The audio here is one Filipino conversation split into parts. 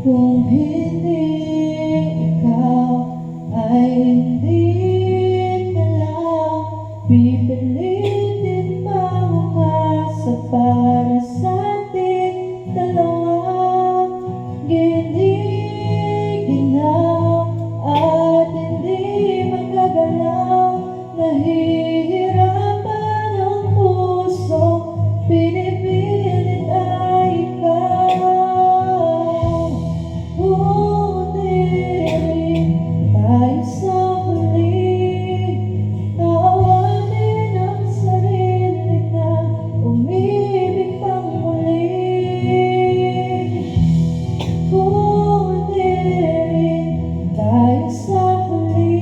Kung hindi ikaw ay hindi ka lang pipilitin pa umasa para sa ating dalawa. Giniginaw at hindi magagalaw, nahihirapan ang puso, pinipilit ay ikaw. Buti rin tayo sa huli, awatin ang sarili na umibig pang muli. Buti rin tayo sa huli,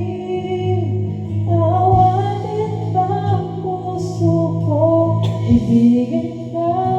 awatin pa ang puso ko, ibigin ka.